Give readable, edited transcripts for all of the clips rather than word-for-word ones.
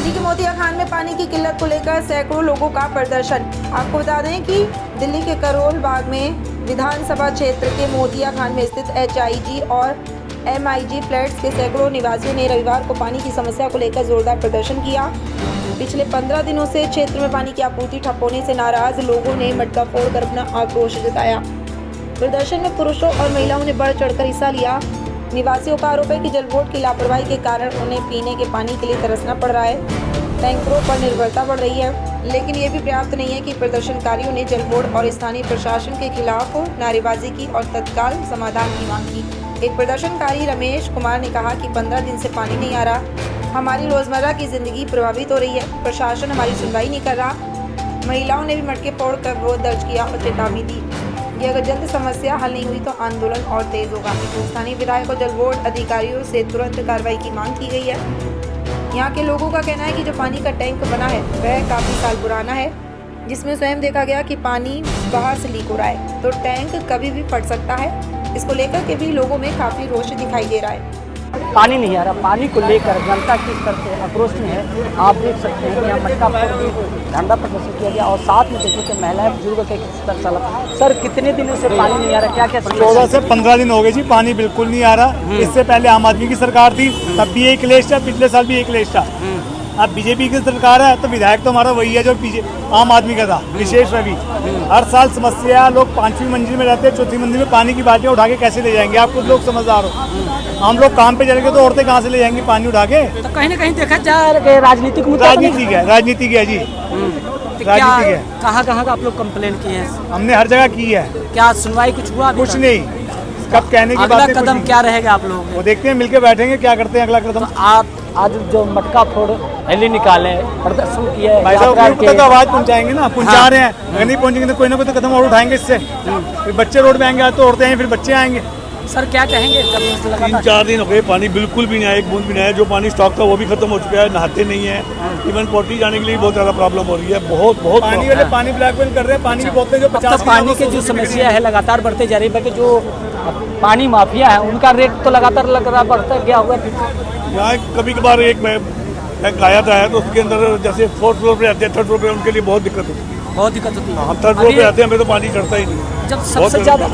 दिल्ली के मोतिया खान में पानी की किल्लत को लेकर सैकड़ों लोगों का प्रदर्शन। आपको बता दें कि दिल्ली के करोल बाग में विधानसभा क्षेत्र के मोतिया खान में स्थित HIG और MIG फ्लैट्स के सैकड़ों निवासियों ने रविवार को पानी की समस्या को लेकर जोरदार प्रदर्शन किया। पिछले 15 दिनों से क्षेत्र में पानी की आपूर्ति ठप होने से नाराज लोगों ने मटका फोड़कर अपना आक्रोश जताया। प्रदर्शन में पुरुषों और महिलाओं ने बढ़ चढ़कर हिस्सा लिया। निवासियों का आरोप है कि जल बोर्ड की लापरवाही के कारण उन्हें पीने के पानी के लिए तरसना पड़ रहा है। टैंकरों पर निर्भरता बढ़ रही है, लेकिन ये भी पर्याप्त नहीं है कि प्रदर्शनकारियों ने जल बोर्ड और स्थानीय प्रशासन के खिलाफ नारेबाजी की और तत्काल समाधान की मांग की। एक प्रदर्शनकारी रमेश कुमार ने कहा कि 15 दिन से पानी नहीं आ रहा, हमारी रोजमर्रा की जिंदगी प्रभावित हो रही है, प्रशासन हमारी सुनवाई नहीं कर रहा। महिलाओं ने भी मटके फोड़कर विरोध दर्ज किया और चेतावनी दी कि अगर जल्द समस्या हल नहीं हुई तो आंदोलन और तेज होगा। स्थानीय विधायक और जल बोर्ड अधिकारियों से तुरंत कार्रवाई की मांग की गई है। यहाँ के लोगों का कहना है कि जो पानी का टैंक बना है वह काफ़ी साल पुराना है, जिसमें स्वयं देखा गया कि पानी बाहर से लीक हो रहा है, तो टैंक कभी भी फट सकता है। इसको लेकर के भी लोगों में काफ़ी रोष दिखाई दे रहा है। पानी नहीं आ रहा, पानी को लेकर जनता किस तरह से आक्रोश में है आप देख सकते हैं कि यहाँ मटका फोड़ झंडा प्रदर्शन किया गया और साथ में देखिए कि महिलाएं बुजुर्ग के किस तरह चला। सर कितने दिनों से पानी नहीं आ रहा, क्या क्या 14 से 15 दिन हो गए जी, पानी बिल्कुल नहीं आ रहा। इससे पहले आम आदमी की सरकार थी, तब भी एक क्लेश था, पिछले साल भी एक क्लेश था। अब बीजेपी की सरकार है तो विधायक तो हमारा वही है जो आम आदमी का था, विशेष रवि। हर साल समस्या, लोग 5वीं मंजिल में रहते हैं, 4थी मंजिल में पानी की बाल्टियाँ उठा के कैसे ले जाएंगे? आप कुछ लोग समझदार हो, हम लोग काम पे चलेंगे तो औरतें कहाँ से ले जाएंगी पानी उठा के? तो कहीं ना कहीं देखा जाए राजनीतिक मुद्दा राजनीतिक है, राजनीतिक है जी, राजनीतिक है। कहाँ कहाँ का आप लोग कंप्लेन किए हैं? हमने हर जगह की है। क्या सुनवाई कुछ हुआ? कुछ नहीं, कब कहने की अगला बात। कदम क्या रहेगा आप लोगों वो देखते हैं, मिलके बैठेंगे क्या करते हैं अगला कदम। तो आप आज जो मटका फोड़ रैली निकाले, प्रदर्शन किए, भाई साहब तक आवाज पहुंचाएंगे ना, पहुंचा रहे हैं। अगर नहीं पहुंचेंगे तो कोई ना कोई तो कदम और उठाएंगे इससे। फिर बच्चे रोड पे आएंगे, आज तो औरतें आएंगे, फिर बच्चे आएंगे। सर क्या कहेंगे? 3-4 दिन हो गए, पानी बिल्कुल भी नहीं आया, एक बूंद भी नहीं आया। जो पानी स्टॉक था वो भी खत्म हो चुका है, नहाते नहीं है। इवन पोटी जाने के लिए बहुत ज़्यादा प्रॉब्लम हो रही है, बहुत पानी वाले पानी ब्लैकमेल कर रहे हैं। पानी की बोतलें जो 50 पानी की जो समस्या है लगातार बढ़ते जा रही है, बल्कि जो पानी माफिया है उनका रेट तो लगातार बढ़ता गया हुआ। यहाँ कभी कभार एक टैंक आया था तो उसके अंदर जैसे 4th फ्लोर पे आते हैं, 3rd फ्लोर पे उनके लिए बहुत दिक्कत होती है। बहुत दिक्कत होती है। हम 3rd फ्लोर पे आते हैं, हमें तो पानी चढ़ता ही नहीं। जब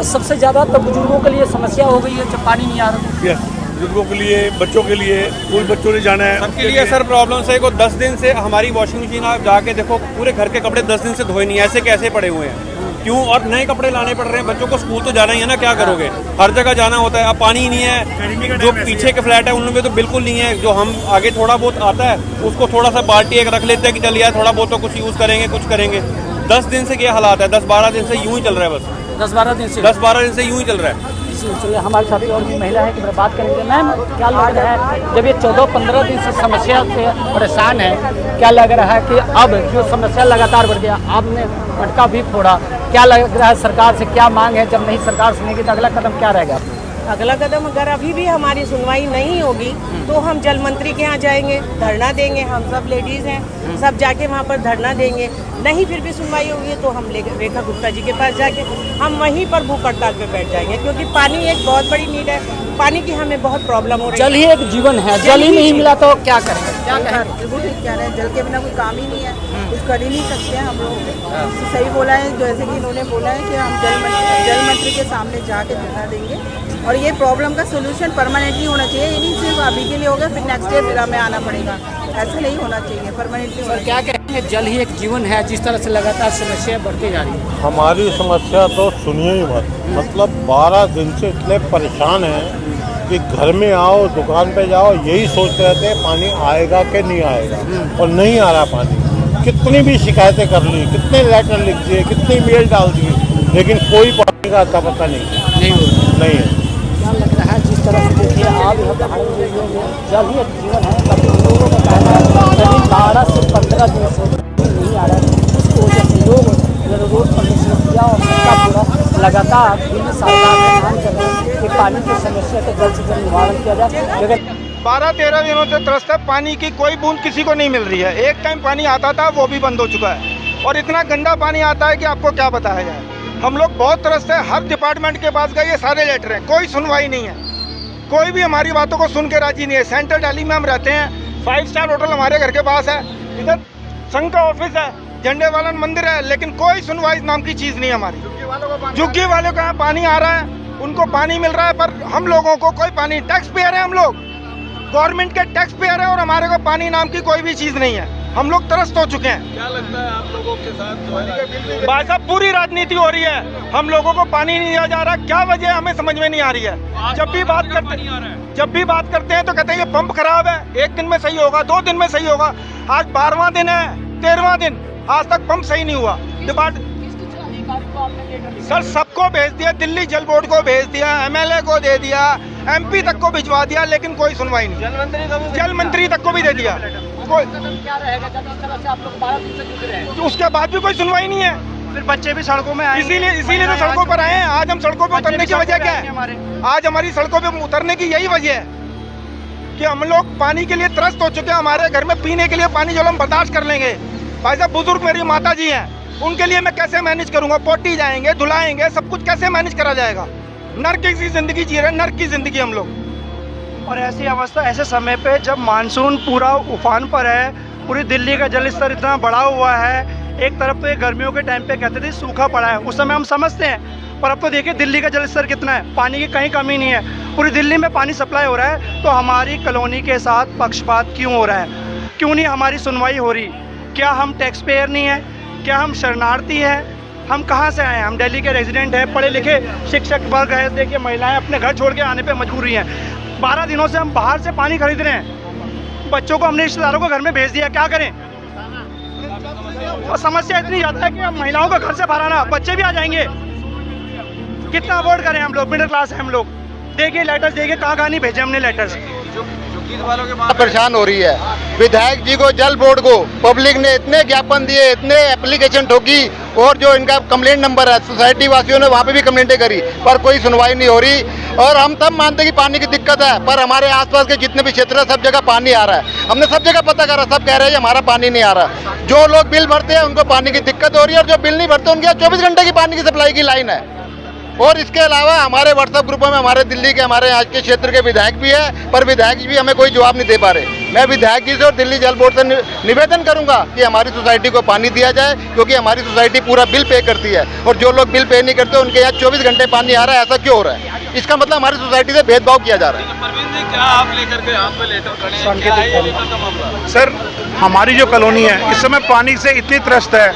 सबसे ज्यादा तो बुजुर्गों के लिए समस्या हो गई है जब पानी नहीं आ रहा। यस, बुजुर्गों के लिए, बच्चों के लिए, स्कूल बच्चों ने जाना है, सबके लिए सर प्रॉब्लम है। को 10 दिन से हमारी वॉशिंग मशीन आप जाके देखो, पूरे घर के कपड़े 10 दिन से धोए नहीं, ऐसे कैसे पड़े हुए हैं? क्यों? और नए कपड़े लाने पड़ रहे हैं, बच्चों को स्कूल तो जाना ही है ना, क्या करोगे? हर जगह जाना होता है। अब पानी ही नहीं है। जो पीछे के फ्लैट है उनमें तो बिल्कुल नहीं है। जो हम आगे थोड़ा बहुत आता है उसको थोड़ा सा बाल्टी एक रख लेते हैं कि चल यार थोड़ा बहुत तो कुछ यूज़ करेंगे, कुछ करेंगे। 10 दिन से क्या हालात है, 10-12 दिन से यूं ही चल रहा है। बस 10-12 दिन से यूं ही चल रहा है। चलिए हमारे साथ और भी महिला है कि बात करेंगे। मैम क्या लग रहा है जब ये 14-15 दिन से समस्या से परेशान है, क्या लग रहा है कि अब जो समस्या लगातार बढ़ गया, आपने मटका भी फोड़ा, क्या लग रहा है सरकार से क्या मांग है? जब नहीं सरकार सुनेगी तो अगला कदम क्या रहेगा? अगला कदम अगर अभी भी हमारी सुनवाई नहीं होगी तो हम जल मंत्री के यहाँ जाएंगे, धरना देंगे। हम सब लेडीज़ हैं, सब जाके वहाँ पर धरना देंगे। नहीं फिर भी सुनवाई होगी तो हम रेखा गुप्ता जी के पास जाके हम वहीं पर भूख हड़ताल पे बैठ जाएंगे, क्योंकि पानी एक बहुत बड़ी नीड है। पानी की हमें बहुत प्रॉब्लम हो रही है। जल ही एक जीवन है, जल ही नहीं मिला तो क्या करेंगे? क्या कहें? बिल्कुल ठीक कह रहे हैं, जल के बिना कोई काम ही नहीं है, कुछ कर ही नहीं सकते हैं हम लोग। सही बोला है, जैसे कि इन्होंने बोला है कि हम जल मंत्री के सामने जाके धरना देंगे और ये प्रॉब्लम का सोल्यूशन परमानेंटली होना चाहिए। ये नहीं सिर्फ अभी के लिए होगा फिर नेक्स्ट ईयर फिर हमें आना पड़ेगा, ऐसा नहीं होना चाहिए, परमानेंटली होना। क्या कहेंगे? जल ही एक जीवन है, जिस तरह से लगातार समस्या बढ़ती जा रही है। हमारी समस्या तो सुनिए ही मत, मतलब 12 दिन से इतने परेशान हैं कि घर में आओ, दुकान पे जाओ, यही सोचते रहते हैं पानी आएगा कि नहीं आएगा, और नहीं आ रहा पानी। कितनी भी शिकायतें कर ली, कितने लेटर लिख दिए, कितनी मेल डाल दिए, लेकिन कोई पानी का अता पता नहीं है। क्या लग रहा है जिस तरह से देखिए आप यहाँ पहाड़ी एरिया में जल ही एक जीवन है, बाकी लोगों का कहना है करीब 12 से 15 दिन से नहीं आ रहा है। उसकी वजह से लोग रोड पर किया और मटका पूरा लगातार दिल्ली सरकार में मांग कर रहे हैं कि पानी की समस्या का जल्द से जल्द निवारण किया जाए। 12-13 दिनों से त्रस्त है, पानी की कोई बूंद किसी को नहीं मिल रही है। एक टाइम पानी आता था वो भी बंद हो चुका है और इतना गंदा पानी आता है कि आपको क्या बताया जाए। हम लोग बहुत त्रस्त है, हर डिपार्टमेंट के पास गए, ये सारे लेटर हैं, कोई सुनवाई नहीं है, कोई भी हमारी बातों को सुन के राजी नहीं है। सेंट्रल दिल्ली में हम रहते हैं, 5 स्टार होटल हमारे घर के पास है, इधर संघ का ऑफिस है, झंडे वाला मंदिर है, लेकिन कोई सुनवाई नाम की चीज नहीं हमारी। झुग्गी वालों का पानी आ रहा है, उनको पानी मिल रहा है, पर हम लोगों को कोई पानी, टैक्स पेयर है हम लोग, गवर्नमेंट के टैक्स पेयर है, और हमारे को पानी नाम की कोई भी चीज नहीं है। हम लोग त्रस्त हो चुके हैं। क्या लगता है आप लोगों के साथ जो है भाई साहब पूरी राजनीति हो रही है, हम लोगों को पानी नहीं दिया जा रहा, क्या वजह हमें समझ में नहीं आ रही है। जब भी बात करते हैं तो कहते हैं ये पंप खराब है, 1 दिन में सही होगा, 2 दिन में सही होगा। आज 12वां दिन है, 13वां दिन, आज तक पंप सही नहीं हुआ। सर सबको भेज दिया, दिल्ली जल बोर्ड को भेज दिया, MLA को दे दिया, MP तक को भिजवा दिया, लेकिन कोई सुनवाई नहीं। जल मंत्री तक को भी दे दिया, तो उसके बाद भी कोई सुनवाई नहीं है। फिर बच्चे भी सड़कों में आए, इसीलिए तो सड़कों पर आए हैं। आज हम सड़कों पर उतरने की वजह क्या है? आज हमारी सड़कों पे उतरने की यही वजह है कि हम लोग पानी के लिए त्रस्त हो चुके हैं। हमारे घर में पीने के लिए पानी जो हम बर्दाश्त कर लेंगे। भाई साहब बुजुर्ग मेरी माता जी हैं, उनके लिए मैं कैसे मैनेज करूंगा? पोटी जाएंगे, धुलाएंगे, सब कुछ कैसे मैनेज करा जाएगा? नर्क की जिंदगी जी रहे, नर्क की जिंदगी हम लोग। और ऐसी अवस्था, ऐसे समय पे जब मानसून पूरा उफान पर है, पूरी दिल्ली का जल स्तर इतना बढ़ा हुआ है। एक तरफ तो ये गर्मियों के टाइम पे कहते थे सूखा पड़ा है, उस समय हम समझते हैं, पर अब तो देखिए दिल्ली का जल स्तर कितना है, पानी की कहीं कमी नहीं है, पूरी दिल्ली में पानी सप्लाई हो रहा है। तो हमारी कॉलोनी के साथ पक्षपात क्यों हो रहा है? क्यों नहीं हमारी सुनवाई हो रही? क्या हम टैक्स पेयर नहीं है? क्या हम शरणार्थी हैं? हम कहाँ से आए हैं? हम दिल्ली के रेजिडेंट हैं, पढ़े लिखे शिक्षक वर्ग है। देखिए महिलाएं अपने घर छोड़ के आने पे मजबूर हुई हैं। 12 दिनों से हम बाहर से पानी खरीद रहे हैं, बच्चों को हमने रिश्तेदारों को घर में भेज दिया, क्या करें? और समस्या इतनी ज़्यादा है कि हम महिलाओं को घर से बाहर आना, बच्चे भी आ जाएंगे, कितना अवॉइड करें? हम लोग मिडिल क्लास हैं हम लोग। देखिए लेटर्स देखिए, कहाँ नहीं भेजे हमने लेटर्स। परेशान हो रही है। विधायक जी को, जल बोर्ड को पब्लिक ने इतने ज्ञापन दिए, इतने एप्लीकेशन ठोकी, और जो इनका कंप्लेंट नंबर है सोसाइटी वासियों ने वहाँ पे भी कंप्लेंटें करी, पर कोई सुनवाई नहीं हो रही। और हम तब मानते हैं कि पानी की दिक्कत है, पर हमारे आसपास के जितने भी क्षेत्र है सब जगह पानी आ रहा है। हमने सब जगह पता करा, सब कह रहे हैं हमारा पानी नहीं आ रहा। जो लोग बिल भरते हैं उनको पानी की दिक्कत हो रही है, और जो बिल नहीं भरते उनके यहाँ 24 घंटे की पानी की सप्लाई की लाइन है। और इसके अलावा हमारे व्हाट्सएप ग्रुपों में हमारे दिल्ली के, हमारे आज के क्षेत्र के विधायक भी है, पर विधायक जी भी हमें कोई जवाब नहीं दे पा रहे। मैं विधायक जी से और दिल्ली जल बोर्ड से निवेदन करूंगा कि हमारी सोसाइटी को पानी दिया जाए, क्योंकि हमारी सोसाइटी पूरा बिल पे करती है, और जो लोग बिल पे नहीं करते उनके यहाँ 24 घंटे पानी आ रहा है। ऐसा क्यों हो रहा है? इसका मतलब हमारी सोसाइटी से भेदभाव किया जा रहा है। क्या आप लेकर के यहाँ पे लेटर खड़े? सर हमारी जो कॉलोनी है इस समय पानी से इतनी त्रस्त है।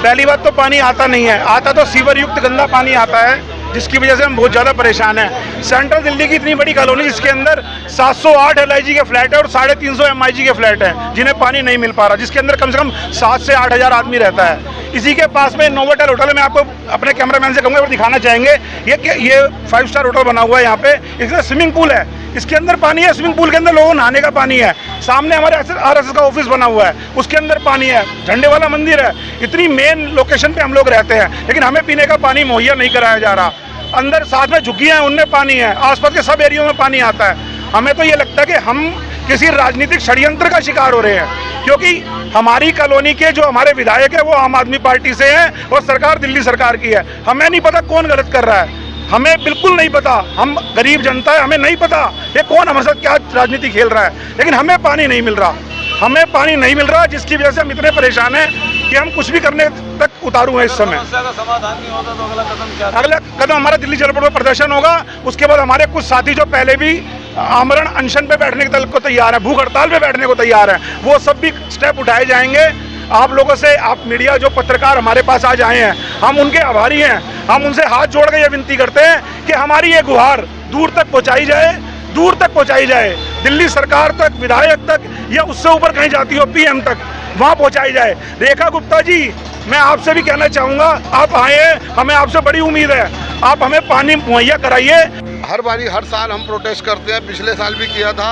पहली बात तो पानी आता नहीं है, आता तो सीवर युक्त गंदा पानी आता है, जिसकी वजह से हम बहुत ज़्यादा परेशान हैं। सेंट्रल दिल्ली की इतनी बड़ी कॉलोनी जिसके अंदर 708 LIG के फ्लैट है और 350 MIG के फ्लैट हैं, जिन्हें पानी नहीं मिल पा रहा, जिसके अंदर कम से कम 7 से 8 हज़ार आदमी रहता है। इसी के पास में नोवोटेल होटल है, मैं आपको अपने कैमरामैन से कहूँगा, दिखाना चाहेंगे। ये 5 स्टार होटल बना हुआ है, यहाँ पे इसमें स्विमिंग पूल है, इसके अंदर पानी है, स्विमिंग पूल के अंदर लोगों नहाने का पानी है। सामने हमारे RSS का ऑफिस बना हुआ है, उसके अंदर पानी है, झंडे वाला मंदिर है। इतनी मेन लोकेशन पे हम लोग रहते हैं, लेकिन हमें पीने का पानी मुहैया नहीं कराया जा रहा। अंदर साथ में झुग्गियाँ हैं, उनमें पानी है, आसपास के सब एरियो में पानी आता है। हमें तो ये लगता है कि हम किसी राजनीतिक षड्यंत्र का शिकार हो रहे हैं, क्योंकि हमारी कॉलोनी के जो हमारे विधायक है वो आम आदमी पार्टी से हैं और सरकार दिल्ली सरकार की है। हमें नहीं पता कौन गलत कर रहा है, हमें बिल्कुल नहीं पता। हम गरीब जनता है, हमें नहीं पता ये कौन हमारे साथ क्या राजनीति खेल रहा है, लेकिन हमें पानी नहीं मिल रहा। हमें पानी नहीं मिल रहा, जिसकी वजह से हम इतने परेशान हैं कि हम कुछ भी करने तक उतारू हैं इस समय। समाधान नहीं होता तो अगला कदम क्या? अगला कदम हमारा दिल्ली जल बोर्ड में प्रदर्शन होगा। उसके बाद हमारे कुछ साथी जो पहले भी आमरण अनशन पे बैठने को तैयार है, भूख हड़ताल पे बैठने को तैयार है, वो सब भी स्टेप उठाए जाएंगे। आप लोगों से, आप मीडिया जो पत्रकार हमारे पास आज आए हैं, हम उनके आभारी हैं। हम उनसे हाथ जोड़ के ये विनती करते हैं कि हमारी ये गुहार दूर तक पहुँचाई जाए, दूर तक पहुँचाई जाए, दिल्ली सरकार तक, विधायक तक, या उससे ऊपर कहीं जाती हो PM तक, वहाँ पहुँचाई जाए। रेखा गुप्ता जी, मैं आपसे भी कहना चाहूँगा, आप आए, हमें आपसे बड़ी उम्मीद है, आप हमें पानी मुहैया कराइए। हर बारी, हर साल हम प्रोटेस्ट करते हैं, पिछले साल भी किया था,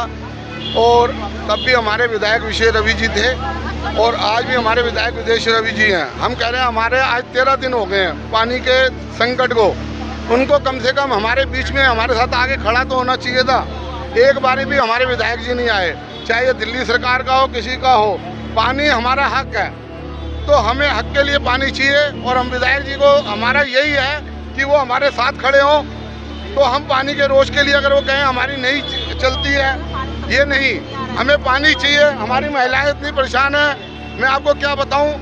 और तब भी हमारे विधायक विजय रवि जी थे, और आज भी हमारे विधायक विजय रवि जी हैं। हम कह रहे हैं, हमारे आज 13 दिन हो गए हैं पानी के संकट को, उनको कम से कम हमारे बीच में, हमारे साथ आगे खड़ा तो होना चाहिए था। एक बारी भी हमारे विधायक जी नहीं आए, चाहे ये दिल्ली सरकार का हो, किसी का हो। पानी हमारा हक है, तो हमें हक के लिए पानी चाहिए, और हम विधायक जी को, हमारा यही है कि वो हमारे साथ खड़े हों। तो हम पानी के रोज के लिए, अगर वो कहें हमारी नहीं चलती है ये नहीं, हमें पानी चाहिए। हमारी महिलाएं इतनी परेशान हैं, मैं आपको क्या बताऊं।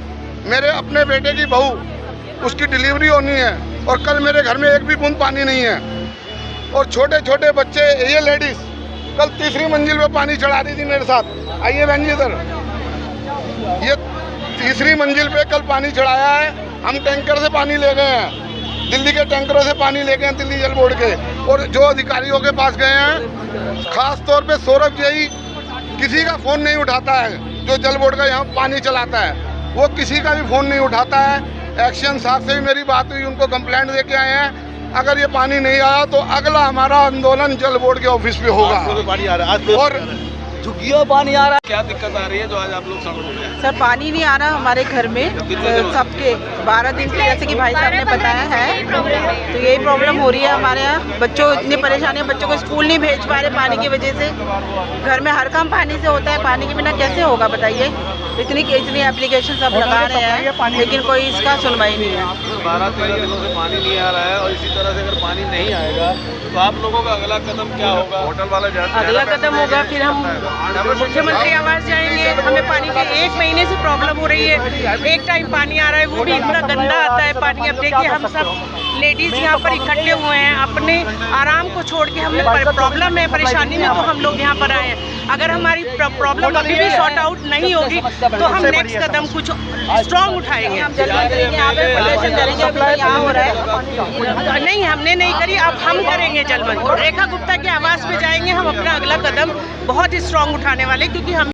मेरे अपने बेटे की बहू, उसकी डिलीवरी होनी है और कल मेरे घर में एक भी बूंद पानी नहीं है। और छोटे छोटे बच्चे, ये लेडीज कल तीसरी मंजिल पे पानी चढ़ा रही थी मेरे साथ। आइए बहन जी इधर, ये तीसरी मंजिल पे कल पानी चढ़ाया है। हम टैंकर से पानी ले गए हैं, दिल्ली के टैंकरों से पानी ले गए हैं, दिल्ली जल बोर्ड के। और जो अधिकारियों के पास गए हैं, खास तौर पे सौरभ जी, किसी का फ़ोन नहीं उठाता है। जो जल बोर्ड का यहाँ पानी चलाता है, वो किसी का भी फ़ोन नहीं उठाता है। एक्शन साहब से भी मेरी बात हुई, उनको कंप्लेंट दे के आए हैं। अगर ये पानी नहीं आया तो अगला हमारा आंदोलन जल बोर्ड के ऑफिस पे होगा। पानी आ रहा है और झुग्गियों पानी आ रहा क्या दिक्कत आ रही है जो आज आप लोग सड़कों पे हैं? सर पानी नहीं आ रहा हमारे घर में सबके 12 दिन से, जैसे कि भाई साहब ने बताया है। तो यही प्रॉब्लम हो रही है हमारे यहाँ। बच्चों इतनी परेशानी है, बच्चों को स्कूल नहीं भेज पा रहे पानी की वजह से। घर में हर काम पानी से होता है, पानी के बिना कैसे होगा बताइए। इतनी एप्लीकेशन सब लगा रहे हैं लेकिन कोई इसका सुनवाई नहीं है। 12-13 दिनों से पानी नहीं आ रहा है और इसी तरह से अगर पानी नहीं आएगा तो आप लोगों का अगला कदम क्या होगा? होटल वाला अगला कदम होगा फिर हम मुख्यमंत्री आवास जाएंगे। हमें पानी की 1 महीने से प्रॉब्लम हो रही है। एक टाइम पानी आ रहा है, वो भी इतना गंदा आता है पानी। अब देखिए हम सब लेडीज यहाँ पर इकट्ठे हुए हैं, अपने आराम को छोड़ के हमें प्रॉब्लम है, परेशानी में तो हम लोग यहाँ पर आए हैं। अगर हमारी प्रॉब्लम अभी भी सॉर्ट आउट नहीं होगी तो हम नेक्स्ट कदम कुछ स्ट्रॉन्ग उठाएंगे। नहीं, हमने नहीं करी, अब हम करेंगे। जलमंत्री रेखा गुप्ता के आवास पे जाएंगे हम। अपना अगला कदम बहुत स्ट्रॉन्ग उठाने वाले, क्योंकि हम